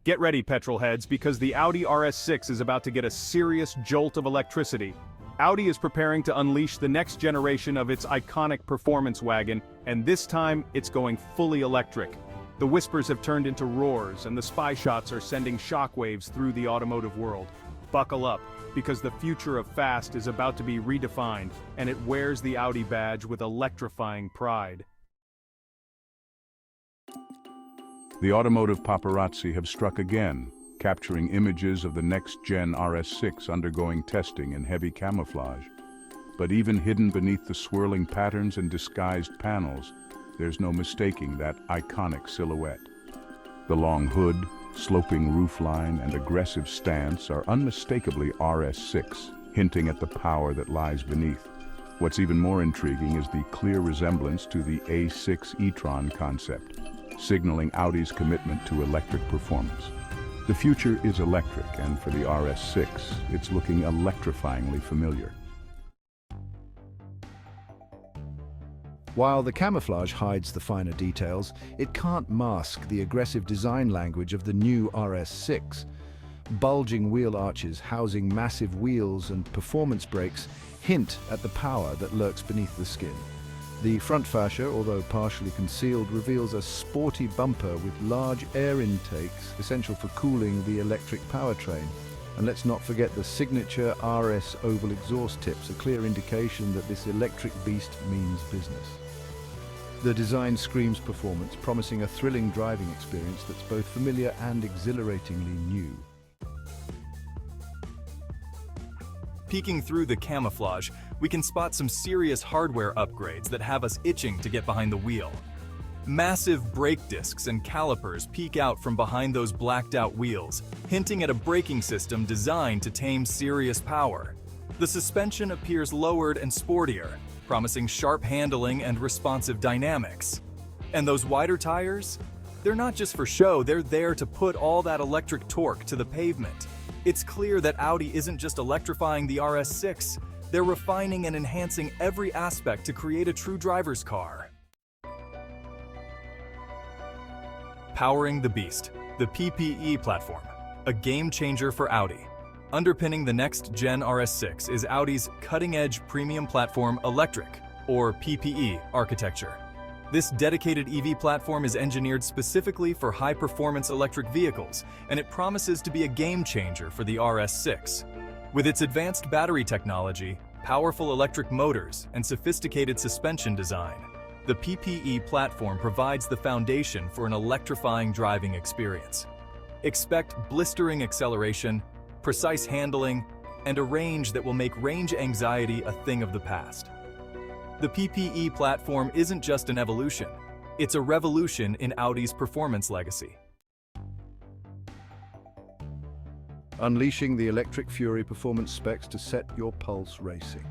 Get ready, petrol heads, because the Audi RS6 is about to get a serious jolt of electricity. Audi is preparing to unleash the next generation of its iconic performance wagon, and this time, it's going fully electric. The whispers have turned into roars, and the spy shots are sending shockwaves through the automotive world. Buckle up, because the future of fast is about to be redefined, and it wears the Audi badge with electrifying pride. The automotive paparazzi have struck again, capturing images of the next-gen RS6 undergoing testing in heavy camouflage. But even hidden beneath the swirling patterns and disguised panels, there's no mistaking that iconic silhouette. The long hood, sloping roofline, and aggressive stance are unmistakably RS6, hinting at the power that lies beneath. What's even more intriguing is the clear resemblance to the A6 e-tron concept, signaling Audi's commitment to electric performance. The future is electric, and for the RS6, it's looking electrifyingly familiar. While the camouflage hides the finer details, it can't mask the aggressive design language of the new RS6. Bulging wheel arches housing massive wheels and performance brakes hint at the power that lurks beneath the skin. The front fascia, although partially concealed, reveals a sporty bumper with large air intakes, essential for cooling the electric powertrain. And let's not forget the signature RS oval exhaust tips, a clear indication that this electric beast means business. The design screams performance, promising a thrilling driving experience that's both familiar and exhilaratingly new. Peeking through the camouflage, we can spot some serious hardware upgrades that have us itching to get behind the wheel. Massive brake discs and calipers peek out from behind those blacked-out wheels, hinting at a braking system designed to tame serious power. The suspension appears lowered and sportier, promising sharp handling and responsive dynamics. And those wider tires? They're not just for show, they're there to put all that electric torque to the pavement. It's clear that Audi isn't just electrifying the RS6, they're refining and enhancing every aspect to create a true driver's car. Powering the beast, the PPE platform, a game changer for Audi. Underpinning the next-gen RS6 is Audi's cutting-edge premium platform electric, or PPE, architecture. This dedicated EV platform is engineered specifically for high-performance electric vehicles, and it promises to be a game-changer for the RS6. With its advanced battery technology, powerful electric motors, and sophisticated suspension design, the PPE platform provides the foundation for an electrifying driving experience. Expect blistering acceleration, precise handling, and a range that will make range anxiety a thing of the past. The PPE platform isn't just an evolution, it's a revolution in Audi's performance legacy. Unleashing the electric fury performance specs to set your pulse racing.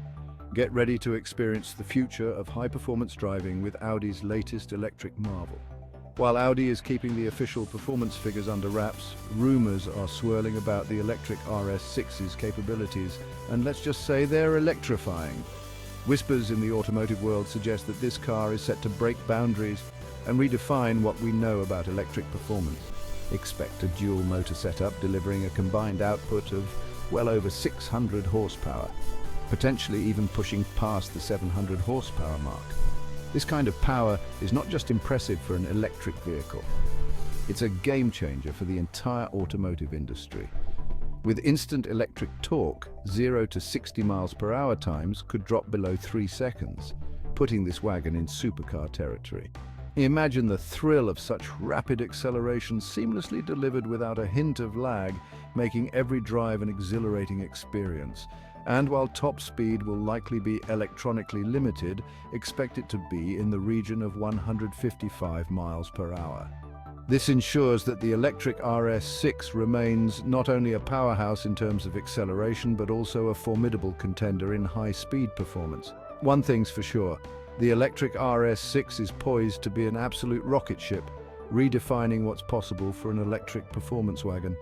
Get ready to experience the future of high-performance driving with Audi's latest electric marvel. While Audi is keeping the official performance figures under wraps, rumors are swirling about the electric RS6's capabilities, and let's just say they're electrifying. Whispers in the automotive world suggest that this car is set to break boundaries and redefine what we know about electric performance. Expect a dual motor setup delivering a combined output of well over 600 horsepower, potentially even pushing past the 700 horsepower mark. This kind of power is not just impressive for an electric vehicle, it's a game changer for the entire automotive industry. With instant electric torque, 0 to 60 miles per hour times could drop below 3 seconds, putting this wagon in supercar territory. Imagine the thrill of such rapid acceleration seamlessly delivered without a hint of lag, making every drive an exhilarating experience. And while top speed will likely be electronically limited, expect it to be in the region of 155 miles per hour. This ensures that the electric RS6 remains not only a powerhouse in terms of acceleration, but also a formidable contender in high-speed performance. One thing's for sure, the electric RS6 is poised to be an absolute rocket ship, redefining what's possible for an electric performance wagon.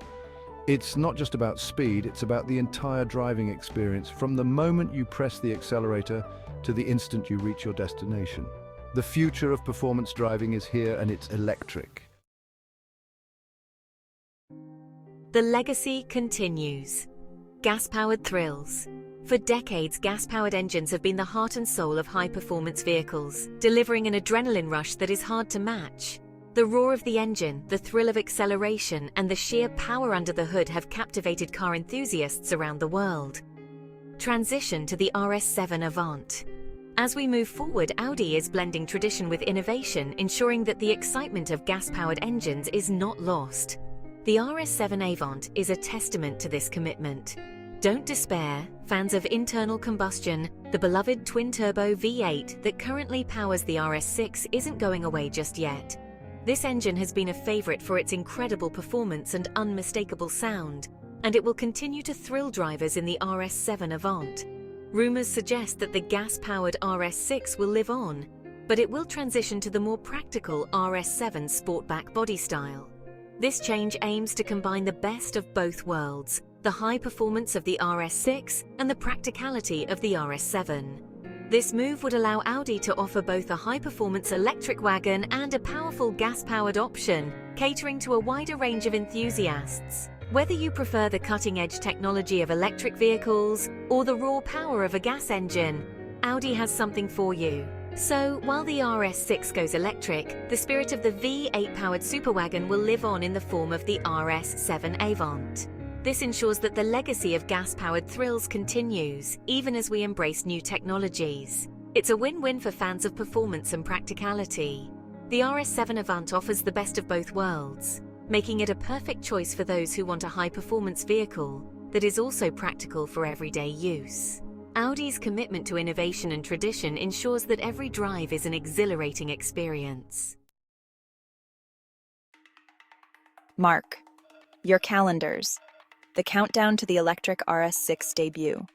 It's not just about speed, it's about the entire driving experience, from the moment you press the accelerator to the instant you reach your destination. The future of performance driving is here, and it's electric. The legacy continues. Gas-powered thrills. For decades, gas-powered engines have been the heart and soul of high-performance vehicles, delivering an adrenaline rush that is hard to match. The roar of the engine, the thrill of acceleration, and the sheer power under the hood have captivated car enthusiasts around the world. Transition to the RS7 Avant. As we move forward, Audi is blending tradition with innovation, ensuring that the excitement of gas-powered engines is not lost. The RS7 Avant is a testament to this commitment. Don't despair, fans of internal combustion. The beloved twin-turbo V8 that currently powers the RS6 isn't going away just yet. This engine has been a favorite for its incredible performance and unmistakable sound, and it will continue to thrill drivers in the RS7 Avant. Rumors suggest that the gas-powered RS6 will live on, but it will transition to the more practical RS7 Sportback body style. This change aims to combine the best of both worlds, the high performance of the RS6 and the practicality of the RS7. This move would allow Audi to offer both a high-performance electric wagon and a powerful gas-powered option, catering to a wider range of enthusiasts. Whether you prefer the cutting-edge technology of electric vehicles or the raw power of a gas engine, Audi has something for you. So, while the RS6 goes electric, the spirit of the V8-powered superwagon will live on in the form of the RS7 Avant. This ensures that the legacy of gas-powered thrills continues, even as we embrace new technologies. It's a win-win for fans of performance and practicality. The RS7 Avant offers the best of both worlds, making it a perfect choice for those who want a high-performance vehicle that is also practical for everyday use. Audi's commitment to innovation and tradition ensures that every drive is an exhilarating experience. Mark your calendars. The countdown to the electric RS6 debut.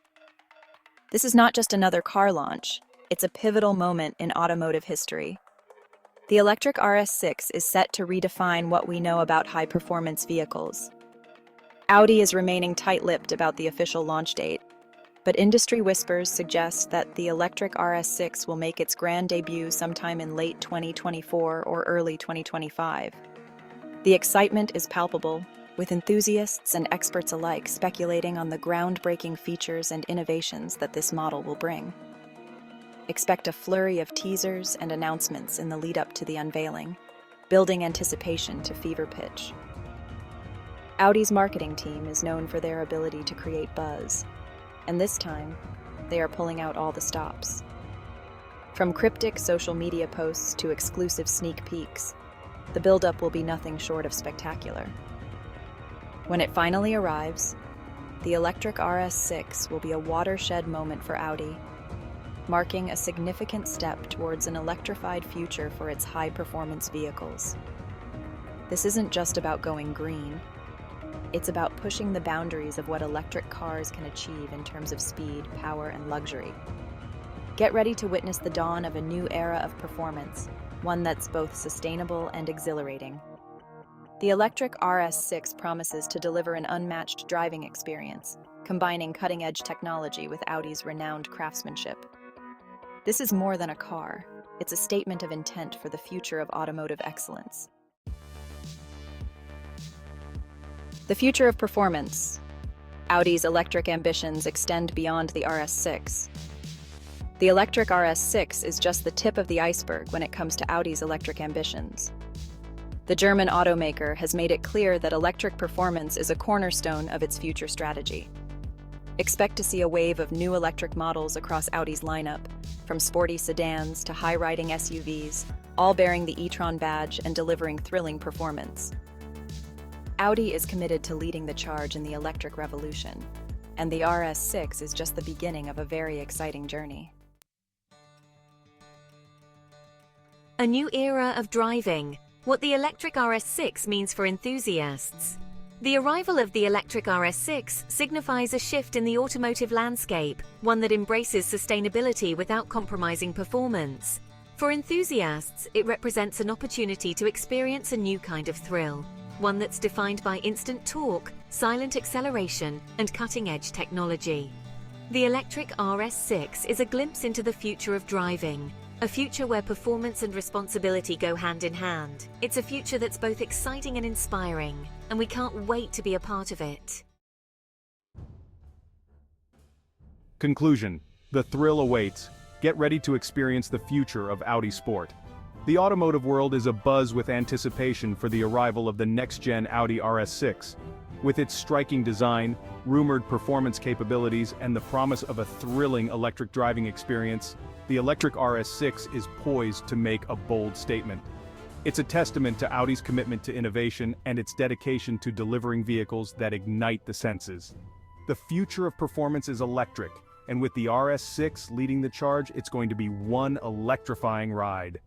This is not just another car launch, it's a pivotal moment in automotive history. The electric RS6 is set to redefine what we know about high-performance vehicles. Audi is remaining tight-lipped about the official launch date, but industry whispers suggest that the electric RS6 will make its grand debut sometime in late 2024 or early 2025. The excitement is palpable, with enthusiasts and experts alike speculating on the groundbreaking features and innovations that this model will bring. Expect a flurry of teasers and announcements in the lead-up to the unveiling, building anticipation to fever pitch. Audi's marketing team is known for their ability to create buzz, and this time, they are pulling out all the stops. From cryptic social media posts to exclusive sneak peeks, the build-up will be nothing short of spectacular. When it finally arrives, the electric RS6 will be a watershed moment for Audi, marking a significant step towards an electrified future for its high-performance vehicles. This isn't just about going green. It's about pushing the boundaries of what electric cars can achieve in terms of speed, power, and luxury. Get ready to witness the dawn of a new era of performance, one that's both sustainable and exhilarating. The electric RS6 promises to deliver an unmatched driving experience, combining cutting-edge technology with Audi's renowned craftsmanship. This is more than a car. It's a statement of intent for the future of automotive excellence. The future of performance. Audi's electric ambitions extend beyond the RS6. The electric RS6 is just the tip of the iceberg when it comes to Audi's electric ambitions. The German automaker has made it clear that electric performance is a cornerstone of its future strategy. Expect to see a wave of new electric models across Audi's lineup, from sporty sedans to high-riding SUVs, all bearing the e-tron badge and delivering thrilling performance. Audi is committed to leading the charge in the electric revolution, and the RS6 is just the beginning of a very exciting journey. A new era of driving. What the electric RS6 means for enthusiasts. The arrival of the electric RS6 signifies a shift in the automotive landscape, one that embraces sustainability without compromising performance. For enthusiasts, it represents an opportunity to experience a new kind of thrill, one that's defined by instant torque, silent acceleration, and cutting-edge technology. The electric RS6 is a glimpse into the future of driving, A future where performance and responsibility go hand in hand. It's a future that's both exciting and inspiring, and we can't wait to be a part of it. Conclusion. The thrill awaits. Get ready to experience the future of Audi Sport. The automotive world is abuzz with anticipation for the arrival of the next-gen Audi RS6. With its striking design, rumored performance capabilities, and the promise of a thrilling electric driving experience, the electric RS6 is poised to make a bold statement. It's a testament to Audi's commitment to innovation and its dedication to delivering vehicles that ignite the senses. The future of performance is electric, and with the RS6 leading the charge, it's going to be one electrifying ride.